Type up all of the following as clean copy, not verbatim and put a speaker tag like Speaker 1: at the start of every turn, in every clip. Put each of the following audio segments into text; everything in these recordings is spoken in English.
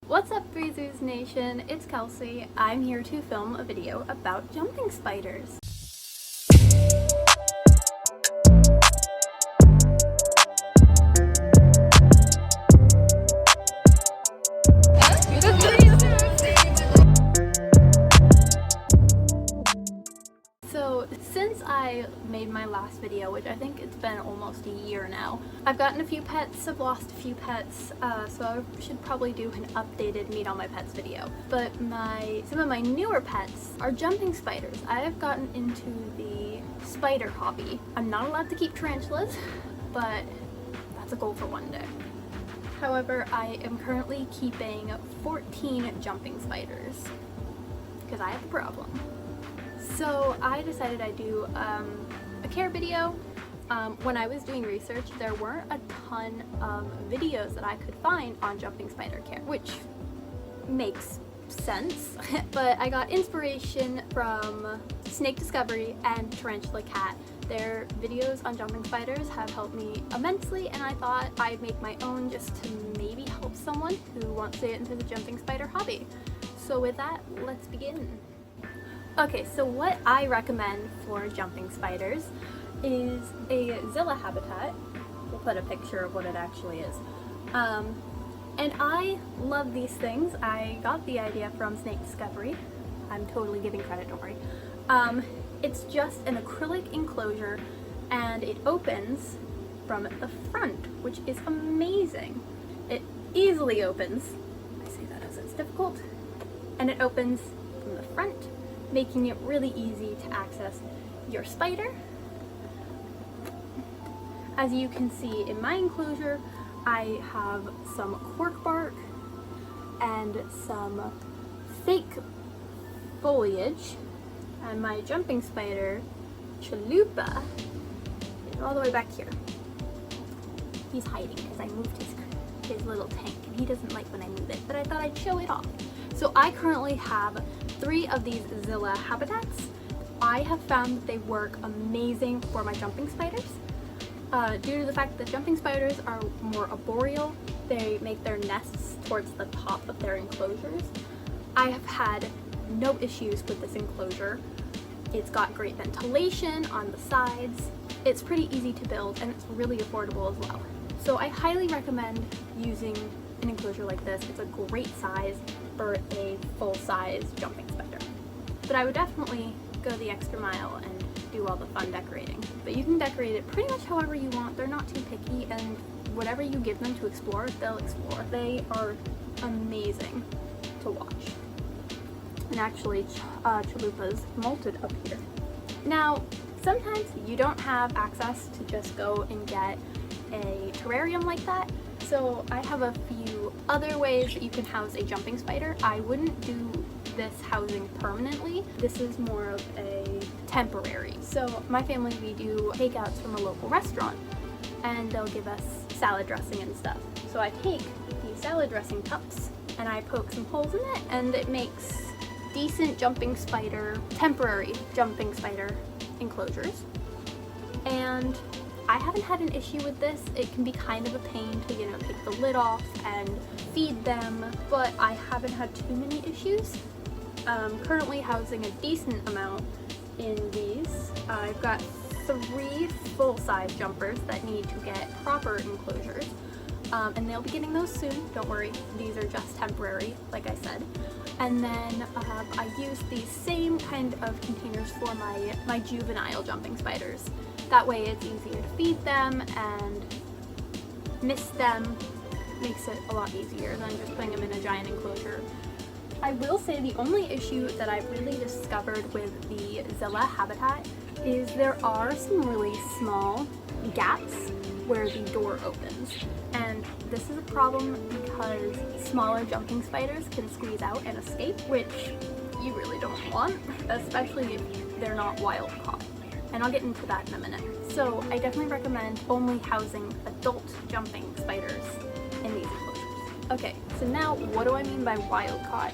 Speaker 1: What's up, Freezers Nation? It's Kelsey. I'm here to film a video about jumping spiders. So since I made my last video, which I think it's been almost a year now, I've gotten a few pets, I've lost a few pets, so I should probably do an updated Meet All My Pets video. But some of my newer pets are jumping spiders. I have gotten into the spider hobby. I'm not allowed to keep tarantulas, but that's a goal for one day. However, I am currently keeping 14 jumping spiders because I have a problem. So I decided I'd do a care video. When I was doing research, there weren't a ton of videos that I could find on jumping spider care, which makes sense. But I got inspiration from SnakeDiscovery and TarantulaKat. Their videos on jumping spiders have helped me immensely, and I thought I'd make my own just to maybe help someone who wants to get into the jumping spider hobby. So with that, let's begin. Okay, so what I recommend for jumping spiders is a Zilla habitat. We'll put a picture of what it actually is. And I love these things. I got the idea from SnakeDiscovery. I'm totally giving credit, don't worry. It's just an acrylic enclosure and it opens from the front, which is amazing. It easily opens. I say that as it's difficult. And it opens from the front, making it really easy to access your spider. As you can see in my enclosure, I have some cork bark and some fake foliage, and my jumping spider, Chalupa, is all the way back here. He's hiding because I moved his little tank, and he doesn't like when I move it, but I thought I'd show it off. So I currently have 3 of these Zilla habitats. I have found that they work amazing for my jumping spiders. Due to the fact that jumping spiders are more arboreal, they make their nests towards the top of their enclosures. I have had no issues with this enclosure. It's got great ventilation on the sides. It's pretty easy to build, and it's really affordable as well. So I highly recommend using an enclosure like this. It's a great size for a full-size jumping spider. But I would definitely go the extra mile and do all the fun decorating. But you can decorate it pretty much however you want. They're not too picky, and whatever you give them to explore, they'll explore. They are amazing to watch. And actually, Chalupa's molted up here. Now, sometimes you don't have access to just go and get a terrarium like that. So I have a few other ways that you can house a jumping spider. I wouldn't do this housing permanently. This is more of a temporary. So my family, we do takeouts from a local restaurant, and they'll give us salad dressing and stuff. So I take these salad dressing cups and I poke some holes in it, and it makes decent jumping spider, temporary jumping spider enclosures. And I haven't had an issue with this. It can be kind of a pain to, take the lid off and feed them, but I haven't had too many issues. Currently housing a decent amount in these. I've got 3 full-size jumpers that need to get proper enclosures, and they'll be getting those soon. Don't worry, these are just temporary, like I said. And then I use these same kind of containers for my juvenile jumping spiders. That way it's easier to feed them, and mist them makes it a lot easier than just putting them in a giant enclosure. I will say the only issue that I've really discovered with the Zilla habitat is there are some really small gaps where the door opens. And this is a problem because smaller jumping spiders can squeeze out and escape, which you really don't want, especially if they're not wild caught. And I'll get into that in a minute. So I definitely recommend only housing adult jumping spiders in these enclosures. Okay, so now what do I mean by wild caught?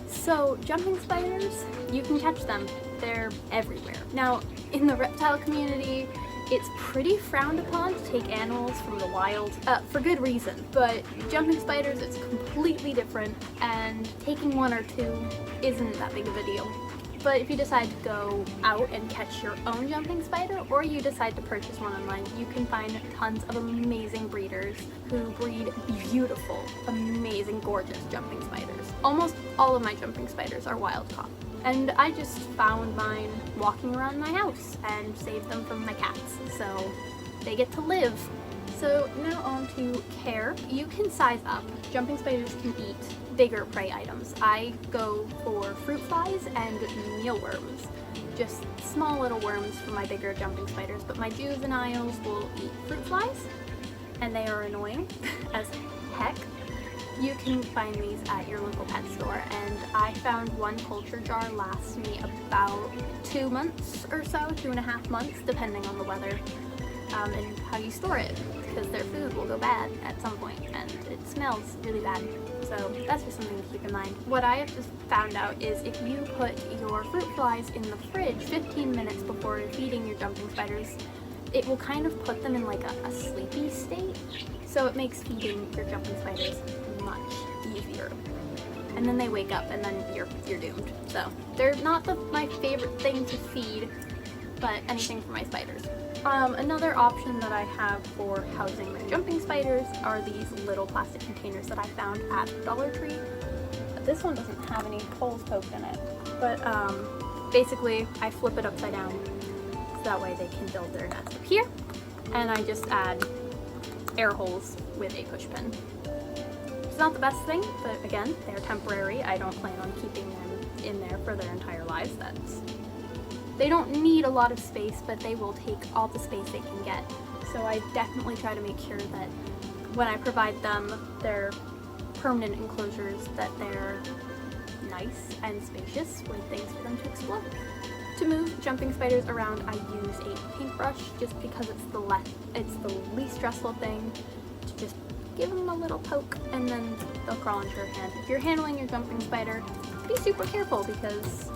Speaker 1: So jumping spiders, you can catch them. They're everywhere. Now, in the reptile community, It's pretty frowned upon to take animals from the wild, for good reason, but jumping spiders, it's completely different, and taking one or two isn't that big of a deal. But if you decide to go out and catch your own jumping spider, or you decide to purchase one online, you can find tons of amazing breeders who breed beautiful, amazing, gorgeous jumping spiders. Almost all of my jumping spiders are wild caught. And I just found mine walking around my house and saved them from my cats, so they get to live. So now on to care. You can size up. Jumping spiders can eat bigger prey items. I go for fruit flies and mealworms. Just small little worms for my bigger jumping spiders, but my juveniles will eat fruit flies, and they are annoying as heck. You can find these at your local pet store, and I found one culture jar lasts me about 2 months or so, 2.5 months, depending on the weather and how you store it, because their food will go bad at some point and it smells really bad. So that's just something to keep in mind. What I have just found out is if you put your fruit flies in the fridge 15 minutes before feeding your jumping spiders, it will kind of put them in like a sleepy state. So it makes feeding your jumping spiders much easier. And then they wake up and then you're doomed. So they're not my favorite thing to feed, but anything for my spiders. Another option that I have for housing my jumping spiders are these little plastic containers that I found at Dollar Tree. This one doesn't have any holes poked in it, but basically I flip it upside down so that way they can build their nest up here, and I just add air holes with a push pin. It's not the best thing, but again, they're temporary. I don't plan on keeping them in there for their entire lives. They don't need a lot of space, but they will take all the space they can get. So I definitely try to make sure that when I provide them their permanent enclosures, that they're nice and spacious with things for them to explore. To move jumping spiders around, I use a paintbrush just because it's the least stressful thing to just give them a little poke and then they'll crawl into your hand. If you're handling your jumping spider, be super careful because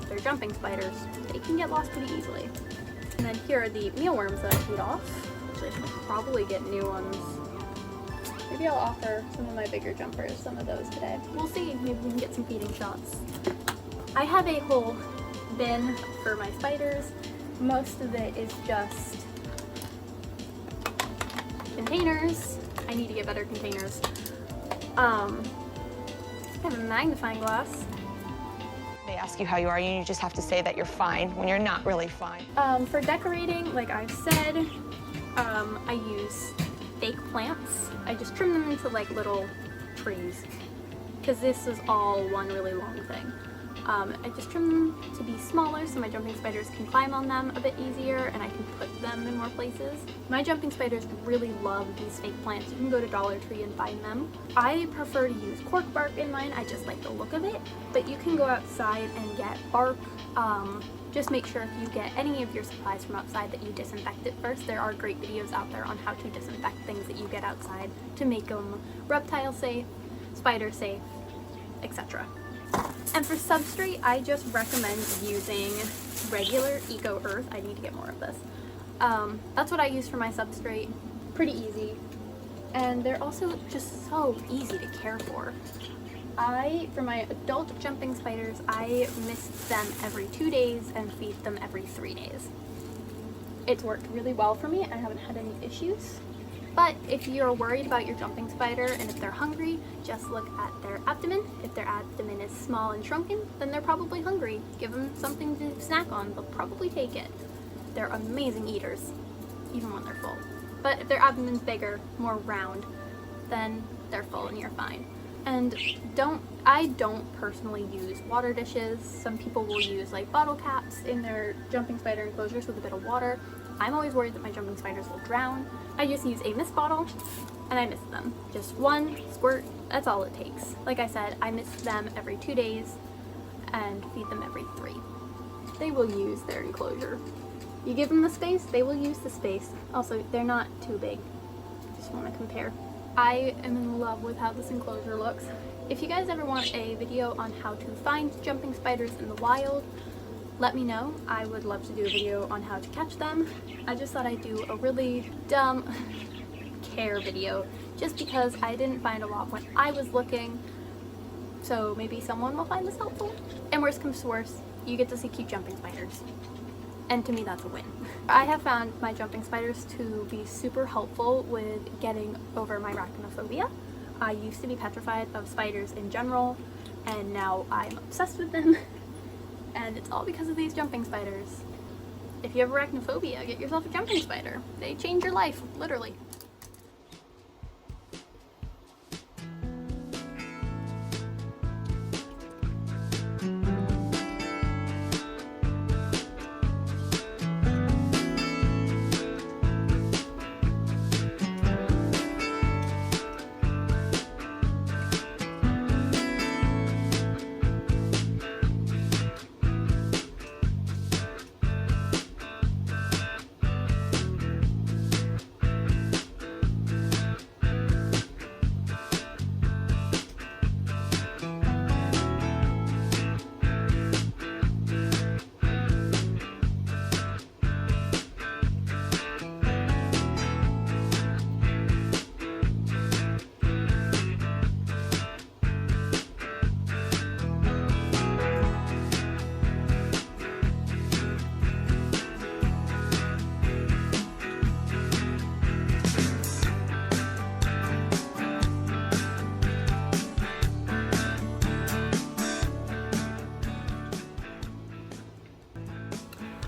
Speaker 1: they're jumping spiders. They can get lost pretty easily. And then here are the mealworms that I feed off. Actually, I should probably get new ones. Maybe I'll offer some of my bigger jumpers some of those today. We'll see. Maybe we can get some feeding shots. I have a whole bin for my spiders. Most of it is just containers. I need to get better containers. I have a magnifying glass.
Speaker 2: They ask you how you are, and you just have to say that you're fine when you're not really fine.
Speaker 1: For decorating, like I've said, I use fake plants. I just trim them into like little trees because this is all one really long thing. I just trim them to be smaller so my jumping spiders can climb on them a bit easier and I can put them in more places. My jumping spiders really love these fake plants. You can go to Dollar Tree and find them. I prefer to use cork bark in mine. I just like the look of it, but you can go outside and get bark. Just make sure if you get any of your supplies from outside that you disinfect it first. There are great videos out there on how to disinfect things that you get outside to make them reptile safe, spider safe, etc. And for substrate, I just recommend using regular Eco Earth. I need to get more of this. That's what I use for my substrate. Pretty easy. And they're also just so easy to care for. For my adult jumping spiders, I mist them every 2 days and feed them every 3 days. It's worked really well for me. I haven't had any issues. But if you're worried about your jumping spider and if they're hungry, just look at their abdomen. If their abdomen is small and shrunken, then they're probably hungry. Give them something to snack on. They'll probably take it. They're amazing eaters, even when they're full. But if their abdomen's bigger, more round, then they're full and you're fine. And I don't personally use water dishes. Some people will use like bottle caps in their jumping spider enclosures with a bit of water. I'm always worried that my jumping spiders will drown. I just use a mist bottle and I mist them. Just one squirt, that's all it takes. Like I said, I mist them every 2 days and feed them every 3. They will use their enclosure. You give them the space, they will use the space. Also, they're not too big. Just want to compare. I am in love with how this enclosure looks. If you guys ever want a video on how to find jumping spiders in the wild, let me know. I would love to do a video on how to catch them. I just thought I'd do a really dumb care video just because I didn't find a lot when I was looking. So maybe someone will find this helpful. And worst comes to worst, you get to see cute jumping spiders. And to me, that's a win. I have found my jumping spiders to be super helpful with getting over my arachnophobia. I used to be petrified of spiders in general, and now I'm obsessed with them. And it's all because of these jumping spiders. If you have arachnophobia, get yourself a jumping spider. They change your life, literally.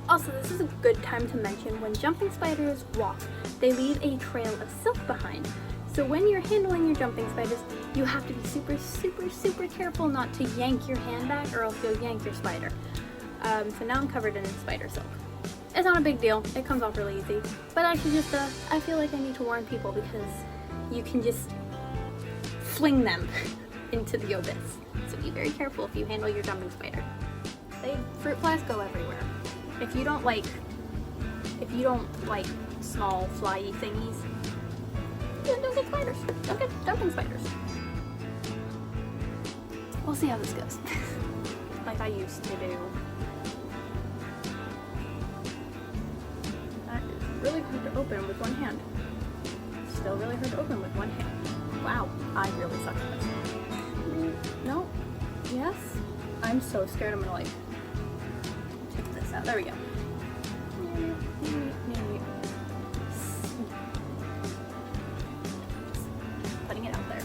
Speaker 1: Also, this is a good time to mention when jumping spiders walk, they leave a trail of silk behind. So when you're handling your jumping spiders, you have to be super careful not to yank your hand back or else you'll yank your spider. So now I'm covered in spider silk. It's not a big deal, it comes off really easy. But I should just, I feel like I need to warn people because you can just fling them into the abyss. So be very careful if you handle your jumping spider. Fruit flies go everywhere. If you don't like small flyy thingies, then don't get spiders. Don't get jumping spiders. We'll see how this goes. Like I used to do. That is really hard to open with one hand. Still really hard to open with one hand. Wow, I really suck at this. No? Yes? I'm so scared I'm gonna like take this out. There we go. Putting it out there.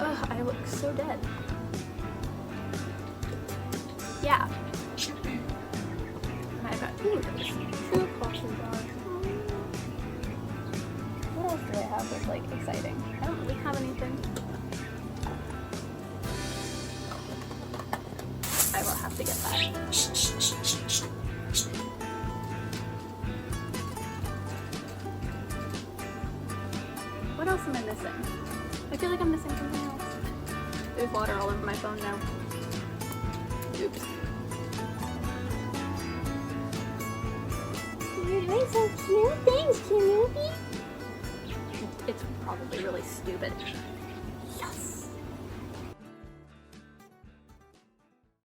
Speaker 1: Ugh, I look so dead. Yeah. And I've got two caution bars. What else do I have that's like exciting? I don't really have anything. I will have to get that. What else am I missing? I feel like I'm missing something else. There's water all over my phone now. Oops.
Speaker 3: You're doing so cute. Thanks, Snoopy.
Speaker 1: It's probably really stupid.